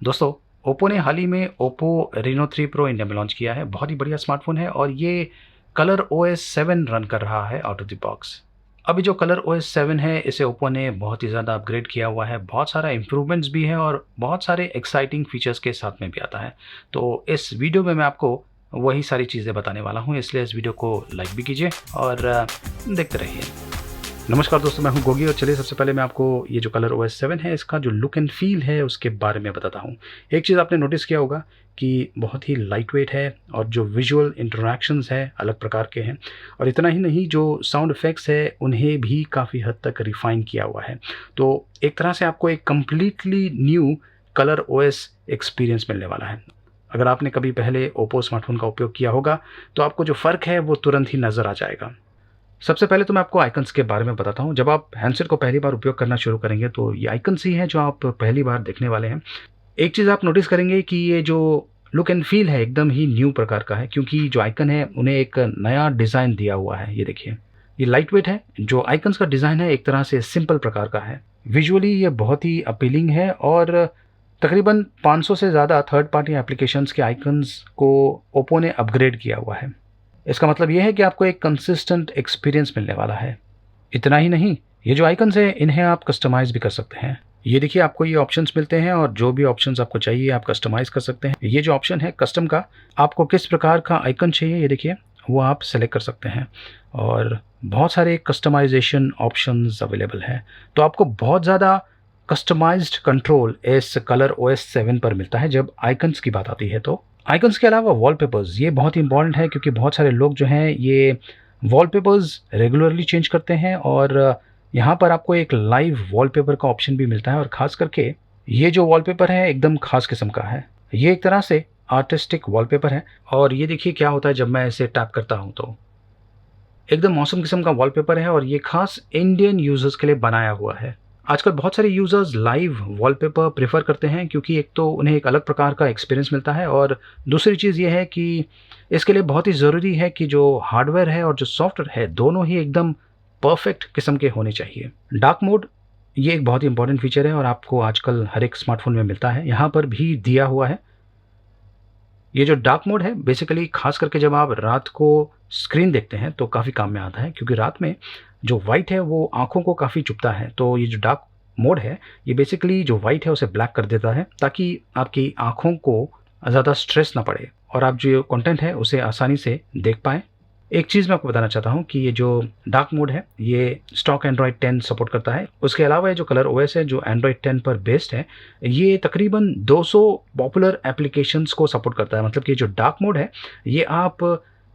दोस्तों, ओप्पो ने हाल ही में ओप्पो रेनो 3 प्रो इंडिया में लॉन्च किया है। बहुत ही बढ़िया स्मार्टफ़ोन है और ये कलर ओएस 7 रन कर रहा है आउट ऑफ द बॉक्स। अभी जो कलर ओएस 7 है, इसे ओप्पो ने बहुत ही ज़्यादा अपग्रेड किया हुआ है। बहुत सारा इम्प्रूवमेंट्स भी है और बहुत सारे एक्साइटिंग फीचर्स के साथ में भी आता है। तो इस वीडियो में मैं आपको वही सारी चीज़ें बताने वाला हूँ, इसलिए इस वीडियो को लाइक भी कीजिए और देखते रहिए। नमस्कार दोस्तों, मैं हूं गोगी और चलिए सबसे पहले मैं आपको ये जो कलर ओएस 7 है, इसका जो लुक एंड फील है उसके बारे में बताता हूं। एक चीज़ आपने नोटिस किया होगा कि बहुत ही लाइट वेट है और जो विजुअल इंटरैक्शंस है अलग प्रकार के हैं, और इतना ही नहीं, जो साउंड इफ़ेक्ट्स है उन्हें भी काफ़ी हद तक रिफ़ाइन किया हुआ है। तो एक तरह से आपको एक completely new colour OS experience मिलने वाला है। अगर आपने कभी पहले ओप्पो स्मार्टफ़ोन का उपयोग किया होगा तो आपको जो फ़र्क है वो तुरंत ही नज़र आ जाएगा। सबसे पहले तो मैं आपको आइकन्स के बारे में बताता हूँ। जब आप हैंडसेट को पहली बार उपयोग करना शुरू करेंगे तो ये आइकन्स ही हैं जो आप पहली बार देखने वाले हैं। एक चीज़ आप नोटिस करेंगे कि ये जो लुक एंड फील है एकदम ही न्यू प्रकार का है, क्योंकि जो आइकन है उन्हें एक नया डिज़ाइन दिया हुआ है। ये देखिए, ये लाइट वेट है। जो आइकन्स का डिज़ाइन है एक तरह से सिंपल प्रकार का है। विजुअली ये बहुत ही अपीलिंग है और तकरीबन 500 से ज़्यादा थर्ड पार्टी एप्लीकेशंस के आइकन्स को ओप्पो ने अपग्रेड किया हुआ है। इसका मतलब ये है कि आपको एक कंसिस्टेंट एक्सपीरियंस मिलने वाला है। इतना ही नहीं, ये जो आइकन्स हैं इन्हें आप कस्टमाइज़ भी कर सकते हैं। ये देखिए, आपको ये ऑप्शंस मिलते हैं और जो भी ऑप्शंस आपको चाहिए आप कस्टमाइज़ कर सकते हैं। ये जो ऑप्शन है कस्टम का, आपको किस प्रकार का आइकन चाहिए ये देखिए, वो आप सेलेक्ट कर सकते हैं और बहुत सारे कस्टमाइजेशन ऑप्शंस अवेलेबल हैं। तो आपको बहुत ज़्यादा कस्टमाइज्ड कंट्रोल इस कलर ओएस 7 पर मिलता है जब आइकन्स की बात आती है। तो आइकन्स के अलावा वॉलपेपर्स, ये बहुत ही इंपॉर्टेंट है क्योंकि बहुत सारे लोग जो हैं ये वॉलपेपर्स रेगुलरली चेंज करते हैं और यहाँ पर आपको एक लाइव वॉलपेपर का ऑप्शन भी मिलता है और ख़ास करके ये जो वॉलपेपर है एकदम ख़ास किस्म का है। ये एक तरह से आर्टिस्टिक वॉलपेपर है और ये देखिए क्या होता है जब मैं इसे टैप करता हूँ तो एकदम मौसम किस्म का वॉलपेपर है और ये खास इंडियन यूज़र्स के लिए बनाया हुआ है। आजकल बहुत सारे यूज़र्स लाइव वॉलपेपर प्रेफर करते हैं क्योंकि एक तो उन्हें एक अलग प्रकार का एक्सपीरियंस मिलता है और दूसरी चीज़ ये है कि इसके लिए बहुत ही ज़रूरी है कि जो हार्डवेयर है और जो सॉफ्टवेयर है दोनों ही एकदम परफेक्ट किस्म के होने चाहिए। डार्क मोड, ये एक बहुत ही इंपॉर्टेंट फीचर है और आपको आजकल हर एक स्मार्टफोन में मिलता है, यहाँ पर भी दिया हुआ है। ये जो डार्क मोड है बेसिकली खास करके जब आप रात को स्क्रीन देखते हैं तो काफ़ी काम में आता है, क्योंकि रात में जो वाइट है वो आँखों को काफ़ी चुभता है। तो ये जो डार्क मोड है ये बेसिकली जो वाइट है उसे ब्लैक कर देता है ताकि आपकी आँखों को ज़्यादा स्ट्रेस ना पड़े और आप जो कंटेंट है उसे आसानी से देख पाएँ। एक चीज़ मैं आपको बताना चाहता हूँ कि ये जो डार्क मोड है ये स्टॉक एंड्रॉयड 10 सपोर्ट करता है। उसके अलावा ये जो कलर ओएस है जो एंड्रॉयड 10 पर बेस्ड है, ये तकरीबन 200 पॉपुलर एप्लीकेशंस को सपोर्ट करता है। मतलब कि जो डार्क मोड है ये आप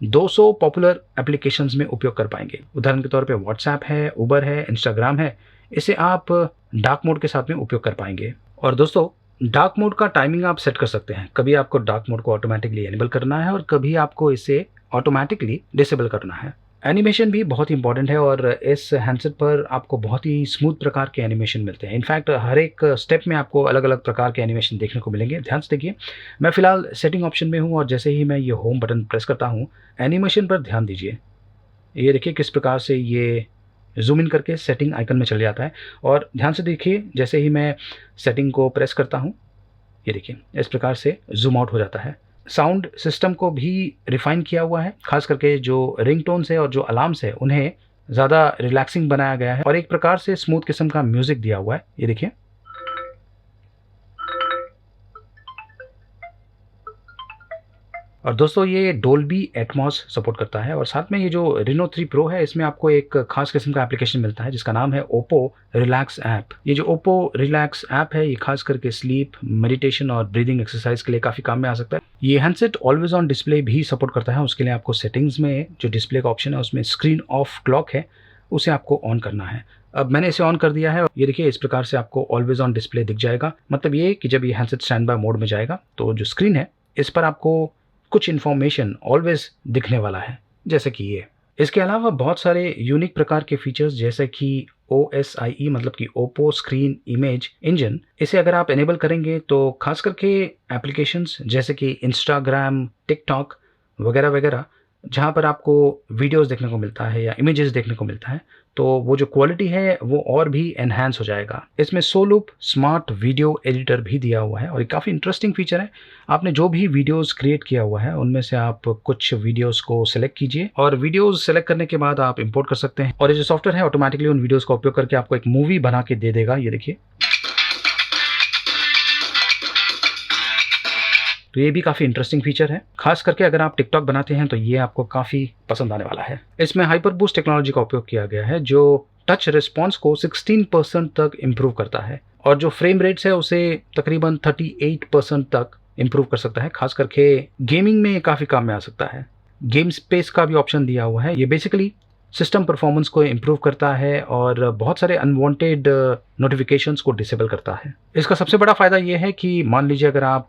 200 पॉपुलर एप्लीकेशंस में उपयोग कर पाएंगे। उदाहरण के तौर पे व्हाट्सएप है, उबर है, इंस्टाग्राम है, इसे आप डार्क मोड के साथ में उपयोग कर पाएंगे। और दोस्तों, डार्क मोड का टाइमिंग आप सेट कर सकते हैं। कभी आपको डार्क मोड को ऑटोमेटिकली एनेबल करना है और कभी आपको इसे ऑटोमेटिकली डिसेबल करना है। एनिमेशन भी बहुत इंपॉर्टेंट है और इस हैंडसेट पर आपको बहुत ही स्मूथ प्रकार के एनिमेशन मिलते हैं। इनफैक्ट हर एक स्टेप में आपको अलग अलग प्रकार के एनिमेशन देखने को मिलेंगे। ध्यान से देखिए, मैं फ़िलहाल सेटिंग ऑप्शन में हूँ और जैसे ही मैं ये होम बटन प्रेस करता हूँ, एनिमेशन पर ध्यान दीजिए। ये देखिए किस प्रकार से ये ज़ूम इन करके सेटिंग आइकन में चले जाता है और ध्यान से देखिए जैसे ही मैं सेटिंग को प्रेस करता हूँ, ये देखिए इस प्रकार से ज़ूम आउट हो जाता है। साउंड सिस्टम को भी रिफ़ाइन किया हुआ है, ख़ास करके जो रिंगटोन्स है और जो अलार्म्स है उन्हें ज़्यादा रिलैक्सिंग बनाया गया है और एक प्रकार से स्मूथ किस्म का म्यूज़िक दिया हुआ है। ये देखिए, और दोस्तों ये डोल्बी एटमॉस सपोर्ट करता है और साथ में ये जो रेनो 3 प्रो है इसमें आपको एक खास किस्म का एप्लीकेशन मिलता है जिसका नाम है ओप्पो रिलैक्स ऐप। ये जो ओप्पो रिलैक्स ऐप है ये खास करके स्लीप, मेडिटेशन और ब्रीदिंग एक्सरसाइज के लिए काफ़ी काम में आ सकता है। ये हैंडसेट ऑलवेज ऑन डिस्प्ले भी सपोर्ट करता है। उसके लिए आपको सेटिंग्स में जो डिस्प्ले का ऑप्शन है उसमें स्क्रीन ऑफ क्लॉक है, उसे आपको ऑन करना है। अब मैंने इसे ऑन कर दिया है। ये देखिए इस प्रकार से आपको ऑलवेज ऑन डिस्प्ले दिख जाएगा। मतलब ये कि जब ये हैंडसेट स्टैंड बाय मोड में जाएगा तो जो स्क्रीन है इस पर आपको कुछ इन्फॉर्मेशन ऑलवेज दिखने वाला है, जैसे कि ये। इसके अलावा बहुत सारे यूनिक प्रकार के फीचर्स जैसे कि OSIE मतलब कि ओप्पो स्क्रीन इमेज इंजन, इसे अगर आप एनेबल करेंगे तो खास करके एप्लीकेशंस जैसे कि इंस्टाग्राम, टिकटॉक वगैरह वगैरह जहाँ पर आपको वीडियोस देखने को मिलता है या इमेजेस देखने को मिलता है, तो वो जो क्वालिटी है वो और भी एनहांस हो जाएगा। इसमें सोलूप स्मार्ट वीडियो एडिटर भी दिया हुआ है और ये काफ़ी इंटरेस्टिंग फीचर है। आपने जो भी वीडियोस क्रिएट किया हुआ है उनमें से आप कुछ वीडियोस को सिलेक्ट कीजिए और वीडियोस सेलेक्ट करने के बाद आप इंपोर्ट कर सकते हैं और ये जो सॉफ्टवेयर है ऑटोमेटिकली उन वीडियोस का उपयोग करके आपको एक मूवी बना के दे देगा। ये देखिए, तो ये भी काफ़ी इंटरेस्टिंग फीचर है। खास करके अगर आप टिकटॉक बनाते हैं तो ये आपको काफ़ी पसंद आने वाला है। इसमें हाइपर बूस्ट टेक्नोलॉजी का उपयोग किया गया है जो टच रिस्पॉन्स को 16% तक इम्प्रूव करता है और जो फ्रेम रेट्स है उसे तकरीबन 38% तक इम्प्रूव कर सकता है। खास करके गेमिंग में काफ़ी काम में आ सकता है। गेम स्पेस का भी ऑप्शन दिया हुआ है। ये बेसिकली सिस्टम परफॉर्मेंस को इम्प्रूव करता है और बहुत सारे अनवांटेड नोटिफिकेशंस को डिसेबल करता है। इसका सबसे बड़ा फ़ायदा ये है कि मान लीजिए अगर आप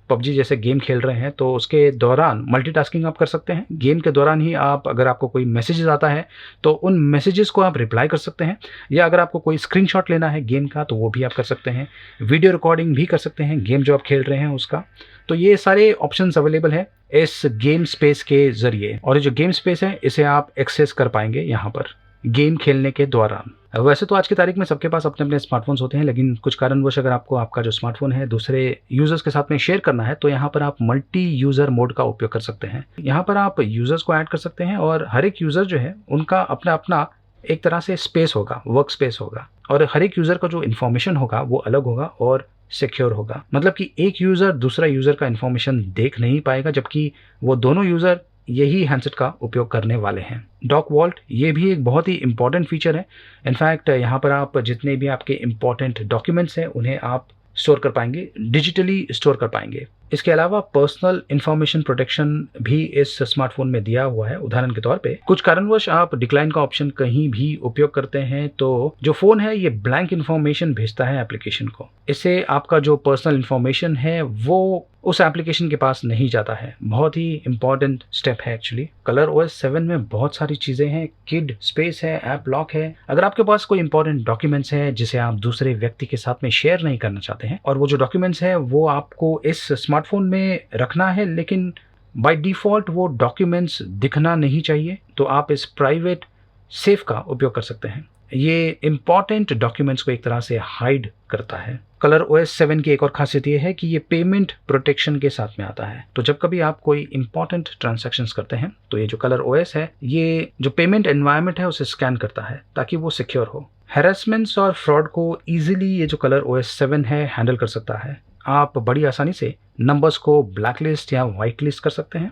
पबजी जैसे गेम खेल रहे हैं तो उसके दौरान मल्टीटास्किंग आप कर सकते हैं। गेम के दौरान ही आप अगर आपको कोई मैसेजेस आता है तो उन मैसेजेस को आप रिप्लाई कर सकते हैं, या अगर आपको कोई स्क्रीनशॉट लेना है गेम का तो वो भी आप कर सकते हैं। वीडियो रिकॉर्डिंग भी कर सकते हैं गेम जो आप खेल रहे हैं उसका। तो ये सारे ऑप्शंस अवेलेबल है इस गेम स्पेस के ज़रिए और ये जो गेम स्पेस है इसे आप एक्सेस कर पाएंगे यहाँ पर गेम खेलने के दौरान। वैसे तो आज की तारीख में सबके पास अपने अपने स्मार्टफोन्स होते हैं, लेकिन कुछ कारणवश अगर आपको आपका जो स्मार्टफोन है दूसरे यूज़र्स के साथ में शेयर करना है तो यहाँ पर आप मल्टी यूज़र मोड का उपयोग कर सकते हैं। यहाँ पर आप यूज़र्स को ऐड कर सकते हैं और हर एक यूज़र जो है उनका अपना अपना एक तरह से स्पेस होगा, वर्क स्पेस होगा, और हर एक यूज़र का जो इन्फॉर्मेशन होगा वो अलग होगा और सिक्योर होगा। मतलब कि एक यूज़र दूसरा यूज़र का इन्फॉर्मेशन देख नहीं पाएगा, जबकि वो दोनों यूज़र यही हैंडसेट का उपयोग करने वाले हैं। डॉक वॉल्ट ये भी एक बहुत ही इंपॉर्टेंट फीचर है। इनफैक्ट यहाँ पर आप जितने भी आपके इंपॉर्टेंट डॉक्यूमेंट्स हैं उन्हें आप स्टोर कर पाएंगे, डिजिटली स्टोर कर पाएंगे। इसके अलावा पर्सनल इंफॉर्मेशन प्रोटेक्शन भी इस स्मार्टफोन में दिया हुआ है। उदाहरण के तौर पे कुछ कारणवश आप डिक्लाइन का ऑप्शन कहीं भी उपयोग करते हैं तो जो फ़ोन है ये ब्लैंक इन्फॉर्मेशन भेजता है एप्लीकेशन को। इससे आपका जो पर्सनल इन्फॉर्मेशन है वो उस एप्लीकेशन के पास नहीं जाता है। बहुत ही इंपॉर्टेंट स्टेप है एक्चुअली। कलर OS 7 में बहुत सारी चीज़ें हैं, किड स्पेस है, ऐप लॉक है। अगर आपके पास कोई इंपॉर्टेंट डॉक्यूमेंट्स है जिसे आप दूसरे व्यक्ति के साथ में शेयर नहीं करना चाहते हैं और वो जो डॉक्यूमेंट्स है वो आपको इस स्मार्टफोन में रखना है, लेकिन बाय डिफ़ॉल्ट वो डॉक्यूमेंट्स दिखना नहीं चाहिए, तो आप इस प्राइवेट सेफ का उपयोग कर सकते हैं। ये इंपॉर्टेंट डॉक्यूमेंट्स को एक तरह से हाइड करता है। कलर OS 7 की एक और खासियत ये है कि ये पेमेंट प्रोटेक्शन के साथ में आता है। तो जब कभी आप कोई इंपॉर्टेंट ट्रांजैक्शंस करते हैं तो ये जो कलर OS है ये जो पेमेंट एनवायरनमेंट है उसे स्कैन करता है ताकि वो सिक्योर हो। हैरेसमेंट्स और फ्रॉड को ईजिली ये जो कलर OS 7 है हैंडल कर सकता है। आप बड़ी आसानी से नंबर्स को ब्लैकलिस्ट या वाइट लिस्ट कर सकते हैं।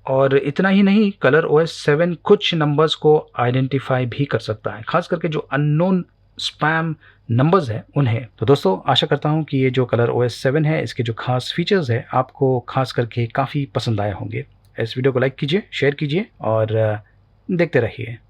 और इतना ही नहीं, कलर OS 7 कुछ नंबर्स को आइडेंटिफाई भी कर सकता है, खास करके जो अननोन स्पैम नंबर्स हैं उन्हें। तो दोस्तों आशा करता हूं कि ये जो कलर OS 7 है इसके जो खास फीचर्स है आपको खास करके काफ़ी पसंद आए होंगे। इस वीडियो को लाइक कीजिए, शेयर कीजिए और देखते रहिए।